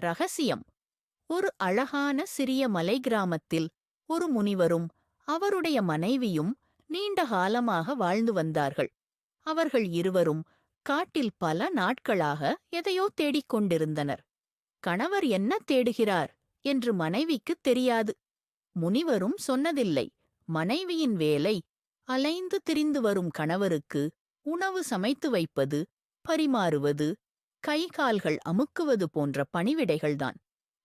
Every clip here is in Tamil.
ரகசியம். ஒரு அழகான சிறிய மலை கிராமத்தில் ஒரு முனிவரும் அவருடைய மனைவியும் நீண்ட காலமாக வாழ்ந்து வந்தார்கள். அவர்கள் இருவரும் காட்டில் பல நாட்களாக எதையோ தேடிக் கொண்டிருந்தனர். கணவர் என்ன தேடுகிறார் என்று மனைவிக்குத் தெரியாது. முனிவரும் சொன்னதில்லை. மனைவியின் வேலை அலைந்து திரிந்து வரும் கணவருக்கு உணவு சமைத்து வைப்பது, பரிமாறுவது, கை கால்கள் அமுக்குவது போன்ற பணிவிடைகள்தான்.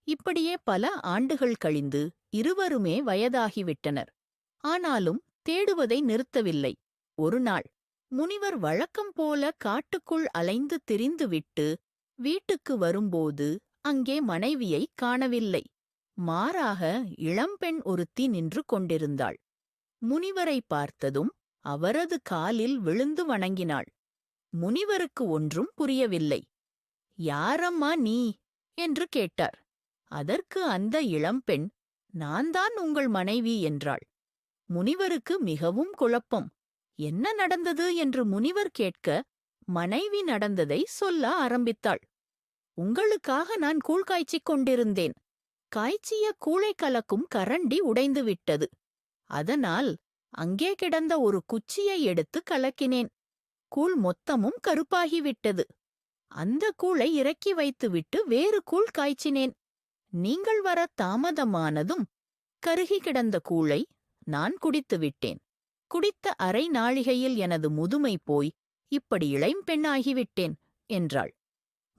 இப்படியே பல ஆண்டுகள் கழிந்து இருவருமே வயதாகிவிட்டனர். ஆனாலும் தேடுவதை நிறுத்தவில்லை. ஒருநாள் முனிவர் வழக்கம் போல காட்டுக்குள் அலைந்து திரிந்துவிட்டு வீட்டுக்கு வரும்போது அங்கே மனைவியை காணவில்லை. மாறாக இளம்பெண் ஒருத்தி நின்று கொண்டிருந்தாள். முனிவரை பார்த்ததும் அவரது காலில் விழுந்து வணங்கினாள். முனிவருக்கு ஒன்றும் புரியவில்லை. யாரம்மா நீ என்று கேட்டார். அதற்கு அந்த இளம்பெண், நான்தான் உங்கள் மனைவி என்றாள். முனிவருக்கு மிகவும் குழப்பம். என்ன நடந்தது என்று முனிவர் கேட்க மனைவி நடந்ததை சொல்ல ஆரம்பித்தாள். உங்களுக்காக நான் கூழ் காய்ச்சிக் கொண்டிருந்தேன். காய்ச்சிய கூழை கலக்கும் கரண்டி உடைந்துவிட்டது. அதனால் அங்கே கிடந்த ஒரு குச்சியை எடுத்து கலக்கினேன். கூழ் மொத்தமும் கருப்பாகிவிட்டது. அந்த கூழை இறக்கி வைத்துவிட்டு வேறு கூழ் காய்ச்சினேன். நீங்கள் வர தாமதமானதும் கருகி கிடந்த கூழை நான் குடித்துவிட்டேன். குடித்த அரை நாழிகையில் எனது முதுமை போய் இப்படி இளம்பெண்ணாகிவிட்டேன் என்றாள்.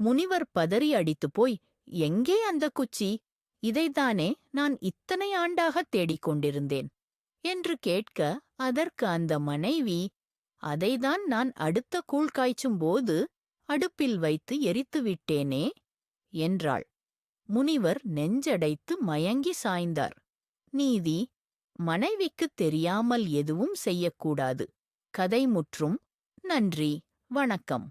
முனிவர் பதறி அடித்துப் போய், எங்கே அந்த குச்சி? இதைத்தானே நான் இத்தனை ஆண்டாகத் தேடிக் கொண்டிருந்தேன் என்று கேட்க, அதற்கு அந்த மனைவி, அதைதான் நான் அடுத்த கூழ் காய்ச்சும் போது அடுப்பில் வைத்து எரித்துவிட்டேனே என்றாள். முனிவர் நெஞ்சடைத்து மயங்கி சாய்ந்தார். நீதி: மனைவிக்குத் தெரியாமல் எதுவும் செய்யக்கூடாது. கதை முற்றும். நன்றி, வணக்கம்.